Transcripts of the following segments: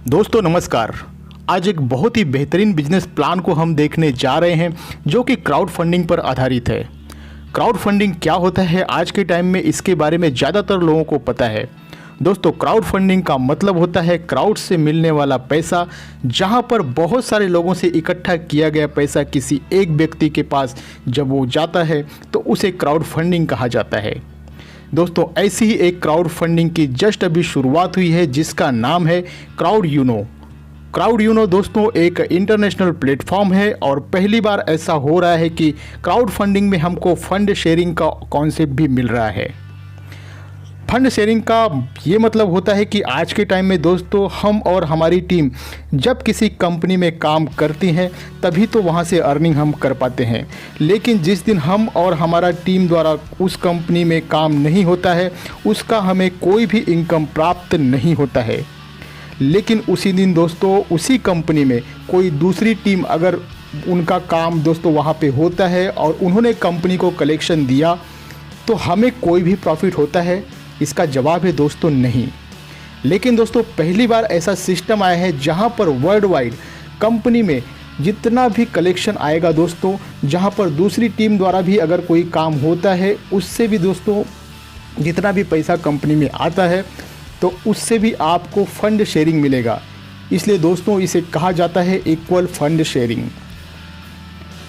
दोस्तों नमस्कार। आज एक बहुत ही बेहतरीन बिजनेस प्लान को हम देखने जा रहे हैं जो कि क्राउड फंडिंग पर आधारित है। क्राउड फंडिंग क्या होता है आज के टाइम में इसके बारे में ज़्यादातर लोगों को पता है। दोस्तों क्राउड फंडिंग का मतलब होता है क्राउड से मिलने वाला पैसा, जहां पर बहुत सारे लोगों से इकट्ठा किया गया पैसा किसी एक व्यक्ति के पास जब वो जाता है तो उसे क्राउड फंडिंग कहा जाता है। दोस्तों ऐसी ही एक क्राउड फंडिंग की जस्ट अभी शुरुआत हुई है जिसका नाम है क्राउड यूनो। क्राउड यूनो दोस्तों एक इंटरनेशनल प्लेटफॉर्म है और पहली बार ऐसा हो रहा है कि क्राउड फंडिंग में हमको फंड शेयरिंग का कॉन्सेप्ट भी मिल रहा है। फंड शेयरिंग का ये मतलब होता है कि आज के टाइम में दोस्तों हम और हमारी टीम जब किसी कंपनी में काम करती हैं तभी तो वहाँ से अर्निंग हम कर पाते हैं, लेकिन जिस दिन हम और हमारा टीम द्वारा उस कंपनी में काम नहीं होता है उसका हमें कोई भी इनकम प्राप्त नहीं होता है। लेकिन उसी दिन दोस्तों उसी कंपनी में कोई दूसरी टीम अगर उनका काम दोस्तों वहाँ पे होता है और उन्होंने कंपनी को कलेक्शन दिया तो हमें कोई भी प्रॉफिट होता है? इसका जवाब है दोस्तों नहीं। लेकिन दोस्तों पहली बार ऐसा सिस्टम आया है जहां पर वर्ल्ड वाइड कंपनी में जितना भी कलेक्शन आएगा दोस्तों, जहां पर दूसरी टीम द्वारा भी अगर कोई काम होता है उससे भी दोस्तों जितना भी पैसा कंपनी में आता है तो उससे भी आपको फंड शेयरिंग मिलेगा। इसलिए दोस्तों इसे कहा जाता है इक्वल फंड शेयरिंग।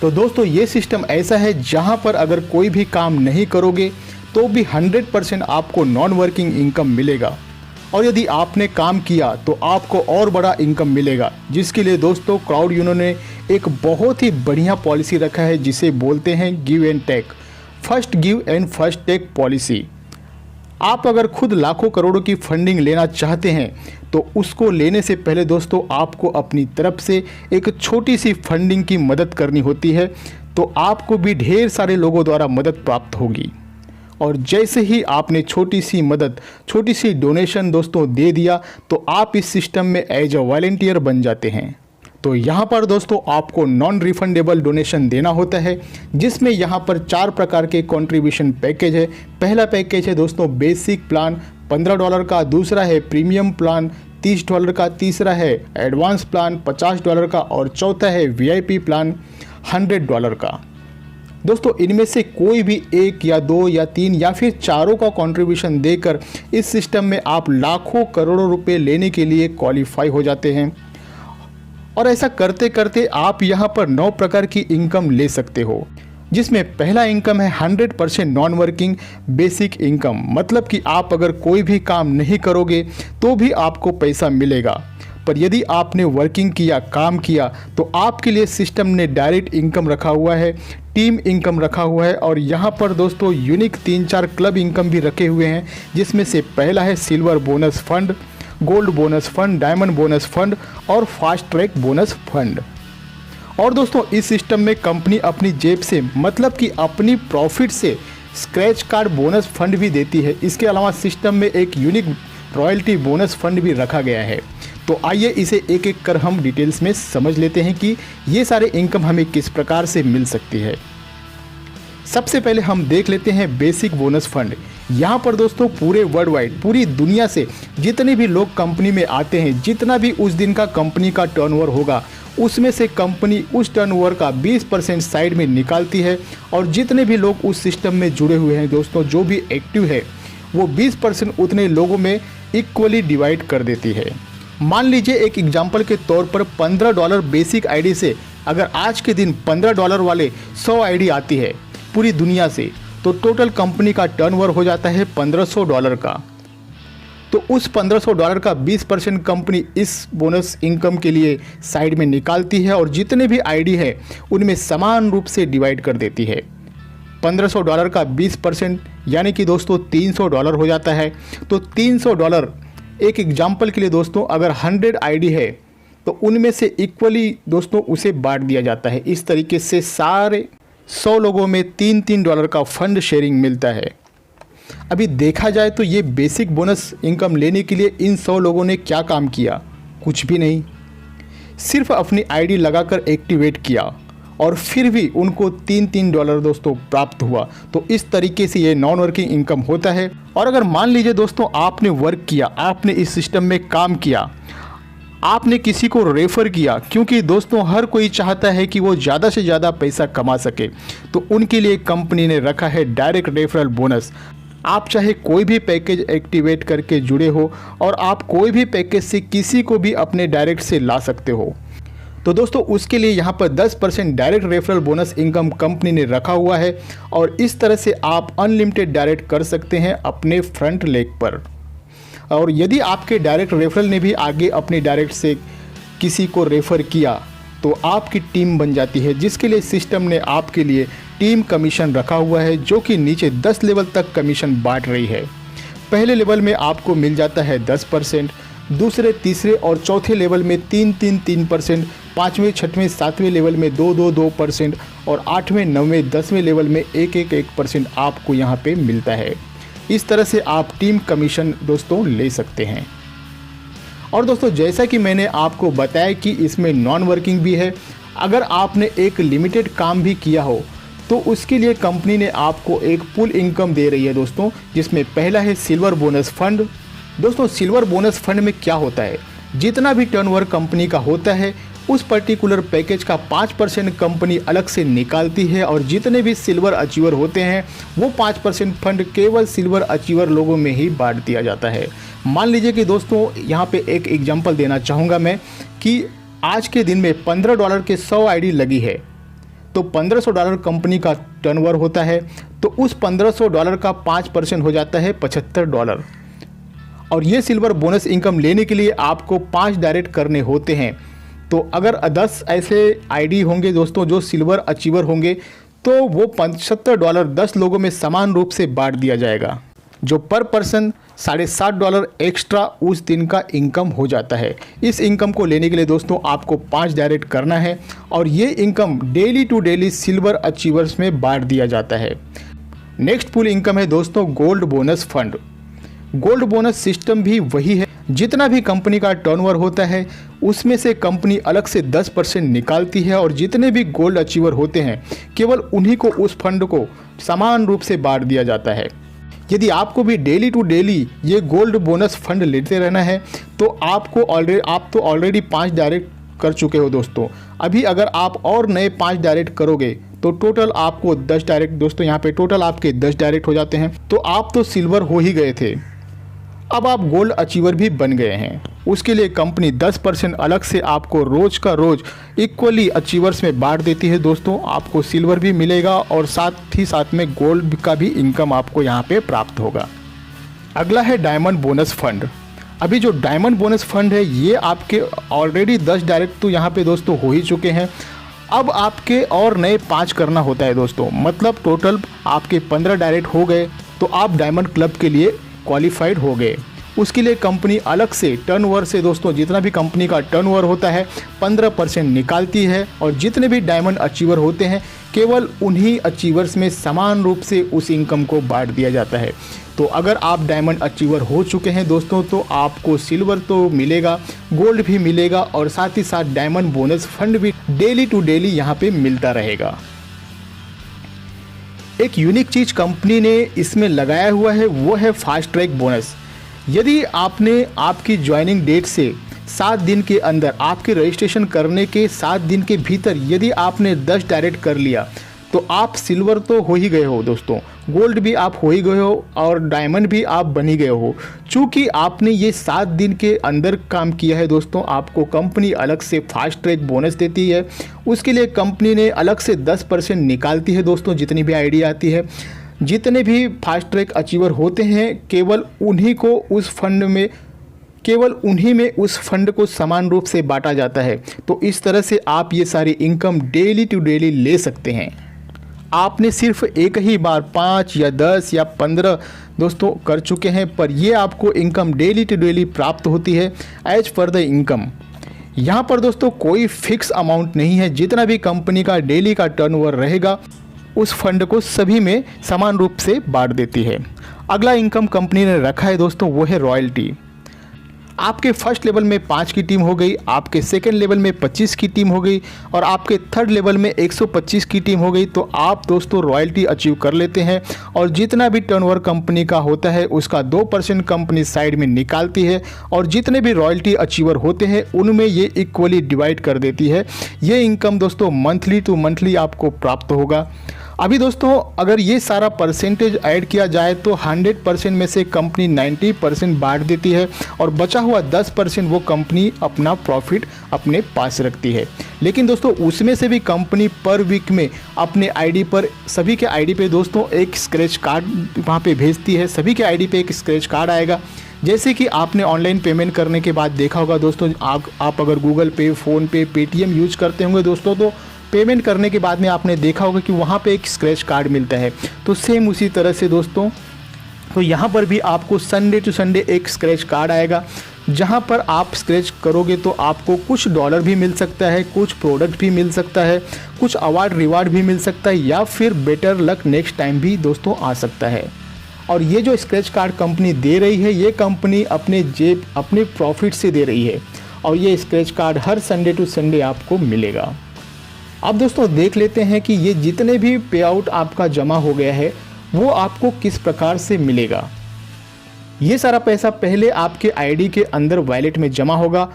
तो दोस्तों ये सिस्टम ऐसा है जहां पर अगर कोई भी काम नहीं करोगे तो भी 100% आपको नॉन वर्किंग इनकम मिलेगा, और यदि आपने काम किया तो आपको और बड़ा इनकम मिलेगा, जिसके लिए दोस्तों क्राउड यूनो ने एक बहुत ही बढ़िया पॉलिसी रखा है जिसे बोलते हैं give and take, first give and first take policy. आप अगर खुद लाखों करोड़ों की फंडिंग लेना चाहते हैं तो उसको लेने से पहले दोस्तों आपको अपनी तरफ से एक छोटी सी फंडिंग की मदद करनी होती है, तो आपको भी ढेर सारे लोगों द्वारा मदद प्राप्त होगी। और जैसे ही आपने छोटी सी मदद, छोटी सी डोनेशन दोस्तों दे दिया तो आप इस सिस्टम में एज अ वॉलंटियर बन जाते हैं। तो यहाँ पर दोस्तों आपको नॉन रिफंडेबल डोनेशन देना होता है, जिसमें यहाँ पर 4 प्रकार के कंट्रीब्यूशन पैकेज है। पहला पैकेज है दोस्तों बेसिक प्लान $15 का, दूसरा है प्रीमियम प्लान $30 का, तीसरा है एडवांस प्लान $50 का और चौथा है वीआईपी प्लान $100 का। दोस्तों इनमें से कोई भी 1 या 2 या 3 या फिर चारों का कंट्रीब्यूशन देकर इस सिस्टम में आप लाखों करोड़ों रुपए लेने के लिए क्वालिफाई हो जाते हैं। और ऐसा करते करते आप यहां पर 9 प्रकार की इनकम ले सकते हो, जिसमें पहला इनकम है 100% नॉन वर्किंग बेसिक इनकम, मतलब कि आप अगर कोई भी काम नहीं करोगे तो भी आपको पैसा मिलेगा, पर यदि आपने वर्किंग किया, काम किया तो आपके लिए सिस्टम ने डायरेक्ट इनकम रखा हुआ है, टीम इनकम रखा हुआ है, और यहाँ पर दोस्तों यूनिक 3-4 क्लब इनकम भी रखे हुए हैं, जिसमें से पहला है silver bonus fund, gold bonus fund, diamond bonus fund और फास्ट ट्रैक बोनस फंड। और दोस्तों इस सिस्टम में कंपनी अपनी जेब से, मतलब कि अपनी प्रॉफिट से स्क्रैच कार्ड बोनस फंड भी देती है। इसके अलावा सिस्टम में एक यूनिक रॉयल्टी बोनस फंड भी रखा गया है। तो आइए इसे एक एक कर हम डिटेल्स में समझ लेते हैं कि ये सारे इनकम हमें किस प्रकार से मिल सकती है। सबसे पहले हम देख लेते हैं बेसिक बोनस फंड। यहाँ पर दोस्तों पूरे वर्ल्ड वाइड, पूरी दुनिया से जितने भी लोग कंपनी में आते हैं, जितना भी उस दिन का कंपनी का टर्नओवर होगा उसमें से कंपनी उस टर्नओवर का 20% साइड में निकालती है, और जितने भी लोग उस सिस्टम में जुड़े हुए हैं दोस्तों, जो भी एक्टिव है, वो 20% उतने लोगों में इक्वली डिवाइड कर देती है। मान लीजिए एक एग्जाम्पल के तौर पर $15 बेसिक आईडी से अगर आज के दिन $15 वाले 100 आईडी आती है पूरी दुनिया से, तो टोटल कंपनी का टर्नओवर हो जाता है $1500 का। तो उस $1500 का 20% कंपनी इस बोनस इनकम के लिए साइड में निकालती है, और जितने भी आईडी है उनमें समान रूप से डिवाइड कर देती है। $1500 का 20% यानी कि दोस्तों $300 हो जाता है। तो $300 एक एग्जाम्पल के लिए दोस्तों अगर 100 आईडी है तो उनमें से इक्वली दोस्तों उसे बांट दिया जाता है। इस तरीके से सारे 100 लोगों में $3-3 का फंड शेयरिंग मिलता है। अभी देखा जाए तो ये बेसिक बोनस इनकम लेने के लिए इन 100 लोगों ने क्या काम किया? कुछ भी नहीं, सिर्फ अपनी आईडी लगाकर एक्टिवेट किया और फिर भी उनको $3-3 दोस्तों प्राप्त हुआ। तो इस तरीके से ये नॉन वर्किंग इनकम होता है। और अगर मान लीजिए दोस्तों आपने वर्क किया, आपने इस सिस्टम में काम किया, आपने किसी को रेफ़र किया, क्योंकि दोस्तों हर कोई चाहता है कि वो ज़्यादा से ज़्यादा पैसा कमा सके, तो उनके लिए कंपनी ने रखा है डायरेक्ट रेफरल बोनस। आप चाहे कोई भी पैकेज एक्टिवेट करके जुड़े हो और आप कोई भी पैकेज से किसी को भी अपने डायरेक्ट से ला सकते हो। तो दोस्तों उसके लिए यहाँ पर 10% direct referral bonus income company ने रखा हुआ है और इस तरह से आप अनलिमिटेड डायरेक्ट कर सकते हैं अपने फ्रंट लेग पर। और यदि आपके डायरेक्ट रेफरल ने भी आगे अपने डायरेक्ट से किसी को रेफ़र किया तो आपकी टीम बन जाती है, जिसके लिए सिस्टम ने आपके लिए टीम कमीशन रखा हुआ है, जो कि नीचे 10 लेवल तक कमीशन बांट रही है। पहले लेवल में आपको मिल जाता है 10%, दूसरे, तीसरे और चौथे लेवल में 3%, पाँचवें, छठवें, सातवें लेवल में 2% और आठवें, नौवें, 10वें लेवल में 1% आपको यहाँ पे मिलता है। इस तरह से आप टीम कमीशन दोस्तों ले सकते हैं। और दोस्तों जैसा कि मैंने आपको बताया कि इसमें नॉन वर्किंग भी है। अगर आपने एक लिमिटेड काम भी किया हो तो उसके लिए कंपनी ने आपको एक पुल इनकम दे रही है दोस्तों, जिसमें पहला है सिल्वर बोनस फंड। दोस्तों सिल्वर बोनस फंड में क्या होता है, जितना भी टर्नओवर कंपनी का होता है उस पर्टिकुलर पैकेज का 5% कंपनी अलग से निकालती है और जितने भी सिल्वर अचीवर होते हैं वो 5% फंड केवल सिल्वर अचीवर लोगों में ही बांट दिया जाता है। मान लीजिए कि दोस्तों यहाँ पे एक एग्जांपल देना चाहूँगा मैं कि आज के दिन में $15 के 100 आईडी लगी है, तो $1500 कंपनी का टर्नओवर होता है, तो उस $1500 का 5% हो जाता है $75। और ये सिल्वर बोनस इनकम लेने के लिए आपको 5 डायरेक्ट करने होते हैं। तो अगर 10 ऐसे आईडी होंगे दोस्तों जो सिल्वर अचीवर होंगे तो वो $75 10 लोगों में समान रूप से बांट दिया जाएगा, जो पर पर्सन $7.5 एक्स्ट्रा उस दिन का इनकम हो जाता है। इस इनकम को लेने के लिए दोस्तों आपको 5 डायरेक्ट करना है और ये income daily to daily silver achievers में बांट दिया जाता है। नेक्स्ट पुल इनकम है दोस्तों gold bonus fund. Gold bonus system भी वही है, जितना भी कंपनी का टर्नओवर होता है उसमें से कंपनी अलग से 10% निकालती है और जितने भी गोल्ड अचीवर होते हैं केवल उन्हीं को उस फंड को समान रूप से बांट दिया जाता है। यदि आपको भी डेली टू डेली ये गोल्ड बोनस फंड लेते रहना है तो आप तो ऑलरेडी 5 डायरेक्ट कर चुके हो दोस्तों। अभी अगर आप और नए 5 डायरेक्ट करोगे तो टोटल आपको 10 डायरेक्ट दोस्तों यहाँ पे टोटल आपके 10 डायरेक्ट हो जाते हैं, तो आप तो सिल्वर हो ही गए थे, अब आप गोल्ड अचीवर भी बन गए हैं। उसके लिए कंपनी 10% अलग से आपको रोज का रोज इक्वली अचीवर्स में बांट देती है दोस्तों। आपको सिल्वर भी मिलेगा और साथ ही साथ में गोल्ड का भी इनकम आपको यहाँ पे प्राप्त होगा। अगला है डायमंड बोनस फंड। अभी जो डायमंड बोनस फंड है ये आपके ऑलरेडी 10 डायरेक्ट तो यहाँ पे दोस्तों हो ही चुके हैं। अब आपके और नए 5 करना होता है दोस्तों, मतलब टोटल आपके 15 डायरेक्ट हो गए तो आप डायमंड क्लब के लिए क्वालिफाइड हो गए। उसके लिए कंपनी अलग से टर्नओवर से दोस्तों जितना भी कंपनी का टर्नओवर होता है 15% निकालती है और जितने भी डायमंड अचीवर होते हैं केवल उन्हीं अचीवर्स में समान रूप से उस इनकम को बांट दिया जाता है। तो अगर आप डायमंड अचीवर हो चुके हैं दोस्तों तो आपको सिल्वर तो मिलेगा, गोल्ड भी मिलेगा और साथ ही साथ डायमंड बोनस फंड भी डेली टू डेली यहाँ पे मिलता रहेगा। एक यूनिक चीज़ कंपनी ने इसमें लगाया हुआ है वो है फास्ट ट्रैक बोनस। यदि आपने आपकी ज्वाइनिंग डेट से 7 दिन के अंदर आपके रजिस्ट्रेशन करने के 7 दिन के भीतर यदि आपने 10 डायरेक्ट कर लिया तो आप सिल्वर तो हो ही गए हो दोस्तों, गोल्ड भी आप हो ही गए हो और डायमंड भी आप बन ही गए हो। चूँकि आपने ये 7 दिन के अंदर काम किया है दोस्तों, आपको कंपनी अलग से फास्ट ट्रैक बोनस देती है। उसके लिए कंपनी ने अलग से 10% निकालती है दोस्तों, जितनी भी आईडी आती है। जितने भी फास्ट ट्रैक अचीवर होते हैं केवल उन्हीं में उस फंड को समान रूप से बांटा जाता है। तो इस तरह से आप ये सारी इनकम डेली टू डेली ले सकते हैं। आपने सिर्फ एक ही बार 5 या 10 या 15 दोस्तों कर चुके हैं, पर ये आपको इनकम डेली टू डेली प्राप्त होती है एज पर द इनकम। यहाँ पर दोस्तों कोई फिक्स अमाउंट नहीं है, जितना भी कंपनी का डेली का टर्नओवर रहेगा उस फंड को सभी में समान रूप से बांट देती है। अगला इनकम कंपनी ने रखा है दोस्तों वो है रॉयल्टी। आपके फर्स्ट लेवल में 5 की टीम हो गई, आपके सेकेंड लेवल में 25 की टीम हो गई और आपके थर्ड लेवल में 125 की टीम हो गई। तो आप दोस्तों रॉयल्टी अचीव कर लेते हैं और जितना भी टर्नओवर कंपनी का होता है उसका 2% कंपनी साइड में निकालती है और जितने भी रॉयल्टी अचीवर होते हैं उनमें ये इक्वली डिवाइड कर देती है। ये इनकम दोस्तों मंथली टू मंथली आपको प्राप्त होगा। अभी दोस्तों अगर ये सारा परसेंटेज ऐड किया जाए तो 100% में से कंपनी 90% बांट देती है और बचा हुआ 10% वो कंपनी अपना प्रॉफिट अपने पास रखती है। लेकिन दोस्तों उसमें से भी कंपनी पर वीक में अपने आईडी पर, सभी के आईडी पे दोस्तों एक स्क्रैच कार्ड वहाँ पे भेजती है। सभी के आईडी पे एक स्क्रैच कार्ड आएगा। जैसे कि आपने ऑनलाइन पेमेंट करने के बाद देखा होगा दोस्तों, आप अगर गूगल पे, फ़ोनपे, पेटीएम यूज करते होंगे दोस्तों, तो पेमेंट करने के बाद में आपने देखा होगा कि वहाँ पे एक स्क्रैच कार्ड मिलता है। तो सेम उसी तरह से दोस्तों तो यहाँ पर भी आपको संडे टू संडे एक स्क्रैच कार्ड आएगा, जहाँ पर आप स्क्रैच करोगे तो आपको कुछ डॉलर भी मिल सकता है, कुछ प्रोडक्ट भी मिल सकता है, कुछ अवार्ड रिवार्ड भी मिल सकता है या फिर बेटर लक नेक्स्ट टाइम भी दोस्तों आ सकता है। और ये जो स्क्रैच कार्ड कंपनी दे रही है, ये कंपनी अपने प्रॉफिट से दे रही है और ये स्क्रैच कार्ड हर संडे टू संडे आपको मिलेगा। अब दोस्तों देख लेते हैं कि ये जितने भी पे आउट आपका जमा हो गया है वो आपको किस प्रकार से मिलेगा। ये सारा पैसा पहले आपके आईडी के अंदर वॉलेट में जमा होगा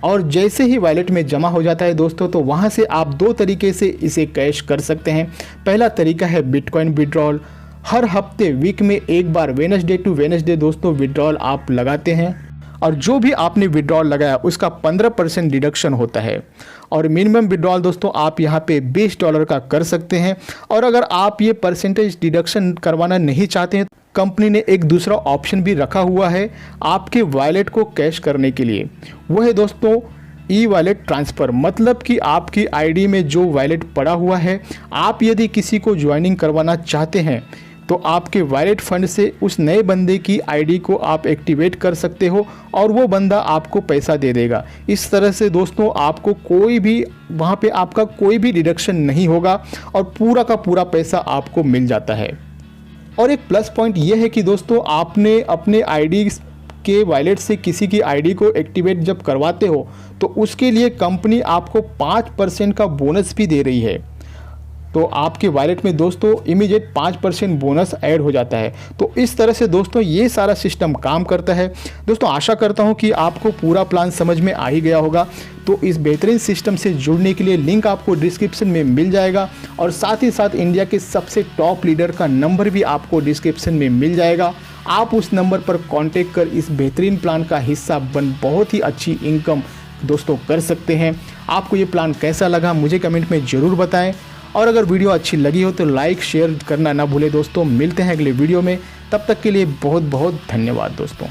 और जैसे ही वॉलेट में जमा हो जाता है दोस्तों तो वहाँ से आप 2 तरीके से इसे कैश कर सकते हैं। पहला तरीका है बिटकॉइन विड्रॉल। हर हफ्ते वीक में एक बार वेडनेसडे टू वेडनेसडे दोस्तों विड्रॉल आप लगाते हैं और जो भी आपने विड्रॉल लगाया उसका 15% डिडक्शन होता है और मिनिमम विड्रॉल दोस्तों आप यहाँ पे $20 का कर सकते हैं। और अगर आप ये परसेंटेज डिडक्शन करवाना नहीं चाहते हैं, कंपनी ने एक दूसरा ऑप्शन भी रखा हुआ है आपके वॉलेट को कैश करने के लिए। वो है दोस्तों ई वॉलेट ट्रांसफ़र। मतलब कि आपकी आईडी में जो वॉलेट पड़ा हुआ है, आप यदि किसी को ज्वाइनिंग करवाना चाहते हैं तो आपके वॉलेट फंड से उस नए बंदे की आईडी को आप एक्टिवेट कर सकते हो और वो बंदा आपको पैसा दे देगा। इस तरह से दोस्तों आपको कोई भी वहाँ पे आपका कोई भी डिडक्शन नहीं होगा और पूरा का पूरा पैसा आपको मिल जाता है। और एक प्लस पॉइंट ये है कि दोस्तों आपने अपने आईडी के वॉलेट से किसी की आईडी को एक्टिवेट जब करवाते हो तो उसके लिए कंपनी आपको 5% का बोनस भी दे रही है। तो आपके वॉलेट में दोस्तों इमीडिएट 5% बोनस ऐड हो जाता है। तो इस तरह से दोस्तों ये सारा सिस्टम काम करता है। दोस्तों आशा करता हूँ कि आपको पूरा प्लान समझ में आ ही गया होगा। तो इस बेहतरीन सिस्टम से जुड़ने के लिए लिंक आपको डिस्क्रिप्शन में मिल जाएगा और साथ ही साथ इंडिया के सबसे टॉप लीडर का नंबर भी आपको डिस्क्रिप्शन में मिल जाएगा। आप उस नंबर पर कॉन्टेक्ट कर इस बेहतरीन प्लान का हिस्सा बन बहुत ही अच्छी इनकम दोस्तों कर सकते हैं। आपको ये प्लान कैसा लगा मुझे कमेंट में ज़रूर बताएं और अगर वीडियो अच्छी लगी हो तो लाइक शेयर करना ना भूलें दोस्तों। मिलते हैं अगले वीडियो में, तब तक के लिए बहुत बहुत धन्यवाद दोस्तों।